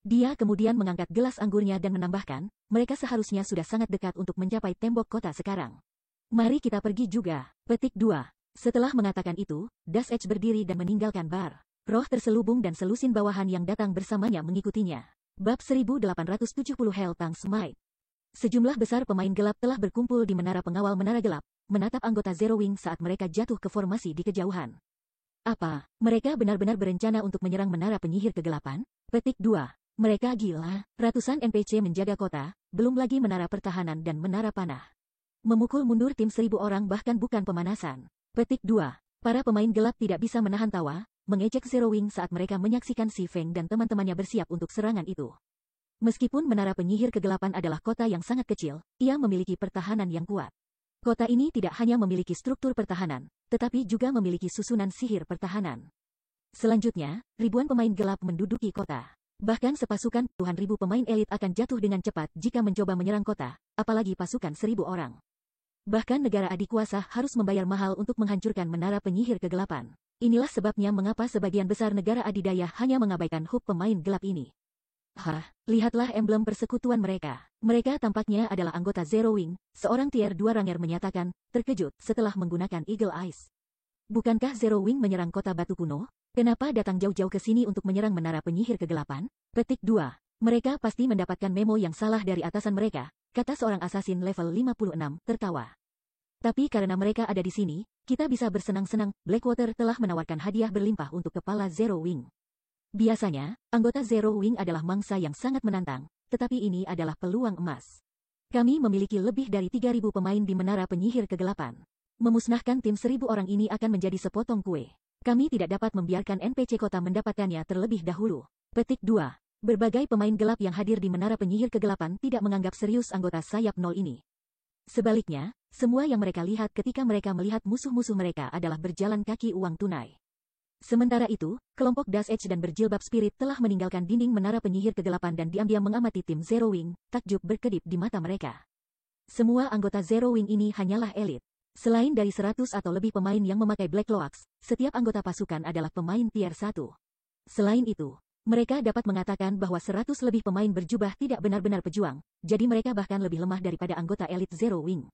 Dia kemudian mengangkat gelas anggurnya dan menambahkan, mereka seharusnya sudah sangat dekat untuk mencapai tembok kota sekarang. Mari kita pergi juga. Petik 2. Setelah mengatakan itu, Dash Edge berdiri dan meninggalkan bar. Roh terselubung dan selusin bawahan yang datang bersamanya mengikutinya. Bab 1870 Hell Tongue Smite. Sejumlah besar pemain gelap telah berkumpul di menara pengawal menara gelap, menatap anggota Zero Wing saat mereka jatuh ke formasi di kejauhan. Apa, mereka benar-benar berencana untuk menyerang menara penyihir kegelapan? Petik 2. Mereka gila, ratusan NPC menjaga kota, belum lagi menara pertahanan dan menara panah. Memukul mundur tim 1000 orang bahkan bukan pemanasan. Petik 2. Para pemain gelap tidak bisa menahan tawa, mengejek Zero Wing saat mereka menyaksikan Si Feng dan teman-temannya bersiap untuk serangan itu. Meskipun menara penyihir kegelapan adalah kota yang sangat kecil, ia memiliki pertahanan yang kuat. Kota ini tidak hanya memiliki struktur pertahanan, tetapi juga memiliki susunan sihir pertahanan. Selanjutnya, ribuan pemain gelap menduduki kota. Bahkan sepasukan puluhan ribu pemain elit akan jatuh dengan cepat jika mencoba menyerang kota, apalagi pasukan 1000 orang. Bahkan negara adik kuasa harus membayar mahal untuk menghancurkan menara penyihir kegelapan. Inilah sebabnya mengapa sebagian besar negara adidaya hanya mengabaikan hub pemain gelap ini. Lihatlah emblem persekutuan mereka. Mereka tampaknya adalah anggota Zero Wing, seorang tier 2 ranger menyatakan, terkejut setelah menggunakan Eagle Eyes. Bukankah Zero Wing menyerang kota batu kuno? Kenapa datang jauh-jauh ke sini untuk menyerang menara penyihir kegelapan? Petik 2. Mereka pasti mendapatkan memo yang salah dari atasan mereka, kata seorang asasin level 56, tertawa. Tapi karena mereka ada di sini, kita bisa bersenang-senang. Blackwater telah menawarkan hadiah berlimpah untuk kepala Zero Wing. Biasanya, anggota Zero Wing adalah mangsa yang sangat menantang, tetapi ini adalah peluang emas. Kami memiliki lebih dari 3000 pemain di menara penyihir kegelapan. Memusnahkan tim 1000 orang ini akan menjadi sepotong kue. Kami tidak dapat membiarkan NPC kota mendapatkannya terlebih dahulu. Petik 2. Berbagai pemain gelap yang hadir di menara penyihir kegelapan tidak menganggap serius anggota sayap 0 ini. Sebaliknya, semua yang mereka lihat ketika mereka melihat musuh-musuh mereka adalah berjalan kaki uang tunai. Sementara itu, kelompok Dash Edge dan berjilbab spirit telah meninggalkan dinding menara penyihir kegelapan dan diam-diam mengamati tim Zero Wing, takjub berkedip di mata mereka. Semua anggota Zero Wing ini hanyalah elit. Selain dari 100 atau lebih pemain yang memakai Black Cloaks, setiap anggota pasukan adalah pemain tier 1. Selain itu, mereka dapat mengatakan bahwa 100 lebih pemain berjubah tidak benar-benar pejuang, jadi mereka bahkan lebih lemah daripada anggota elit Zero Wing.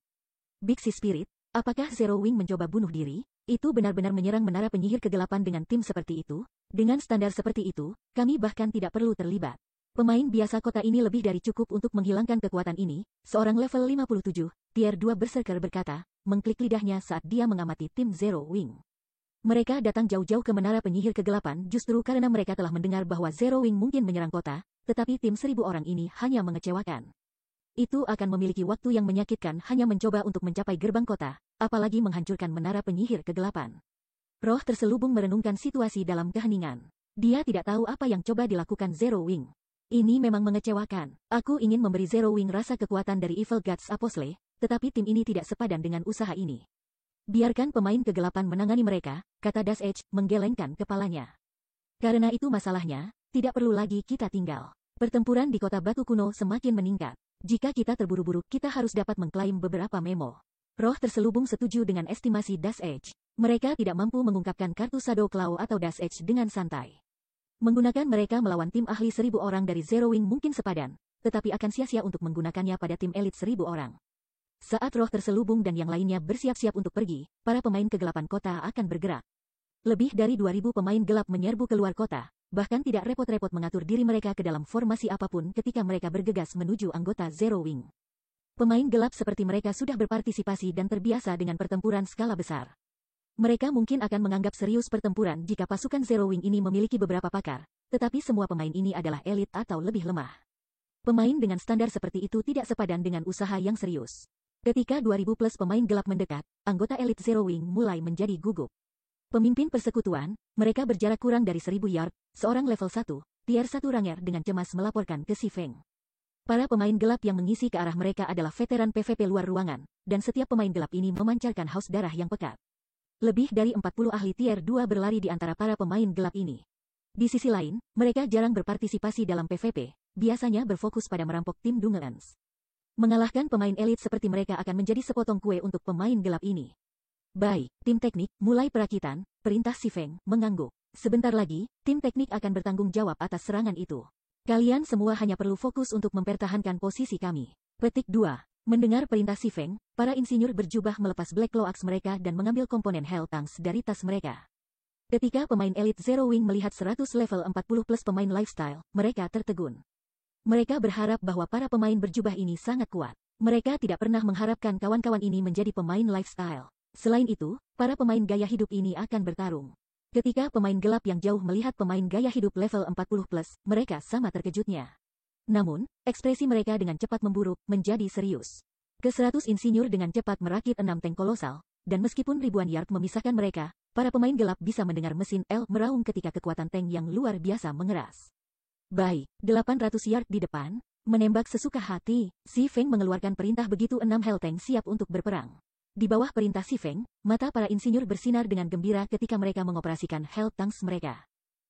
Big Si Spirit, apakah Zero Wing mencoba bunuh diri? Itu benar-benar menyerang menara penyihir kegelapan dengan tim seperti itu? Dengan standar seperti itu, kami bahkan tidak perlu terlibat. Pemain biasa kota ini lebih dari cukup untuk menghilangkan kekuatan ini, seorang level 57, tier 2 berserker berkata, mengklik lidahnya saat dia mengamati tim Zero Wing. Mereka datang jauh-jauh ke menara penyihir kegelapan justru karena mereka telah mendengar bahwa Zero Wing mungkin menyerang kota, tetapi tim 1000 orang ini hanya mengecewakan. Itu akan memiliki waktu yang menyakitkan hanya mencoba untuk mencapai gerbang kota, apalagi menghancurkan menara penyihir kegelapan. Roh terselubung merenungkan situasi dalam keheningan. Dia tidak tahu apa yang coba dilakukan Zero Wing. Ini memang mengecewakan. Aku ingin memberi Zero Wing rasa kekuatan dari Evil Gods Apostle, tetapi tim ini tidak sepadan dengan usaha ini. Biarkan pemain kegelapan menangani mereka, kata Dash Edge, menggelengkan kepalanya. Karena itu masalahnya, tidak perlu lagi kita tinggal. Pertempuran di kota batu kuno semakin meningkat. Jika kita terburu-buru, kita harus dapat mengklaim beberapa memo. Roh terselubung setuju dengan estimasi Dash Edge. Mereka tidak mampu mengungkapkan kartu Shadow Claw atau Dash Edge dengan santai. Menggunakan mereka melawan tim ahli 1000 orang dari Zero Wing mungkin sepadan, tetapi akan sia-sia untuk menggunakannya pada tim elit 1000 orang. Saat roh terselubung dan yang lainnya bersiap-siap untuk pergi, para pemain kegelapan kota akan bergerak. Lebih dari 2000 pemain gelap menyerbu keluar kota, bahkan tidak repot-repot mengatur diri mereka ke dalam formasi apapun ketika mereka bergegas menuju anggota Zero Wing. Pemain gelap seperti mereka sudah berpartisipasi dan terbiasa dengan pertempuran skala besar. Mereka mungkin akan menganggap serius pertempuran jika pasukan Zero Wing ini memiliki beberapa pakar, tetapi semua pemain ini adalah elit atau lebih lemah. Pemain dengan standar seperti itu tidak sepadan dengan usaha yang serius. Ketika 2000 plus pemain gelap mendekat, anggota elit Zero Wing mulai menjadi gugup. Pemimpin persekutuan, mereka berjarak kurang dari 1000 yard, seorang level 1, tier 1 ranger dengan cemas melaporkan ke Si Feng. Para pemain gelap yang mengisi ke arah mereka adalah veteran PvP luar ruangan, dan setiap pemain gelap ini memancarkan haus darah yang pekat. Lebih dari 40 ahli tier 2 berlari di antara para pemain gelap ini. Di sisi lain, mereka jarang berpartisipasi dalam PvP, biasanya berfokus pada merampok tim Dungeons. Mengalahkan pemain elit seperti mereka akan menjadi sepotong kue untuk pemain gelap ini. Baik, tim teknik, mulai perakitan, perintah Si Feng, mengangguk. Sebentar lagi, tim teknik akan bertanggung jawab atas serangan itu. Kalian semua hanya perlu fokus untuk mempertahankan posisi kami. Petik 2. Mendengar perintah Si Feng, para insinyur berjubah melepas Black Cloaks mereka dan mengambil komponen Hell Tongues dari tas mereka. Ketika pemain elit Zero Wing melihat 100 level 40 plus pemain lifestyle, mereka tertegun. Mereka berharap bahwa para pemain berjubah ini sangat kuat. Mereka tidak pernah mengharapkan kawan-kawan ini menjadi pemain lifestyle. Selain itu, para pemain gaya hidup ini akan bertarung. Ketika pemain gelap yang jauh melihat pemain gaya hidup level 40+, mereka sama terkejutnya. Namun, ekspresi mereka dengan cepat memburuk, menjadi serius. Ke-100 insinyur dengan cepat merakit 6 tank kolosal, dan meskipun ribuan yard memisahkan mereka, para pemain gelap bisa mendengar mesin L meraung ketika kekuatan tank yang luar biasa mengeras. Baik, 800 yard di depan, menembak sesuka hati, Si Feng mengeluarkan perintah begitu 6 Hell Tank siap untuk berperang. Di bawah perintah Si Feng, mata para insinyur bersinar dengan gembira ketika mereka mengoperasikan Hell Tanks mereka.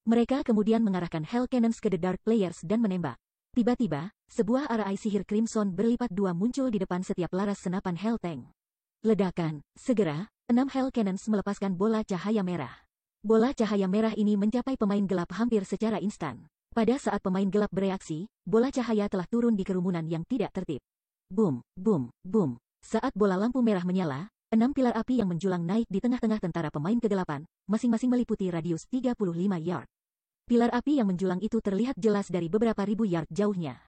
Mereka kemudian mengarahkan Hell Cannons ke The Dark Players dan menembak. Tiba-tiba, sebuah arai sihir Crimson berlipat 2 muncul di depan setiap laras senapan Hell Tank. Ledakan, segera, 6 Hell Cannons melepaskan bola cahaya merah. Bola cahaya merah ini mencapai pemain gelap hampir secara instan. Pada saat pemain gelap bereaksi, bola cahaya telah turun di kerumunan yang tidak tertib. Boom, boom, boom. Saat bola lampu merah menyala, 6 pilar api yang menjulang naik di tengah-tengah tentara pemain kegelapan, masing-masing meliputi radius 35 yard. Pilar api yang menjulang itu terlihat jelas dari beberapa ribu yard jauhnya.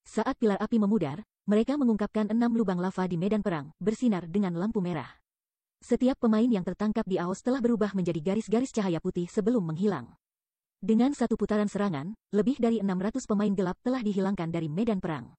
Saat pilar api memudar, mereka mengungkapkan 6 lubang lava di medan perang, bersinar dengan lampu merah. Setiap pemain yang tertangkap di AOS telah berubah menjadi garis-garis cahaya putih sebelum menghilang. Dengan satu putaran serangan, lebih dari 600 pemain gelap telah dihilangkan dari medan perang.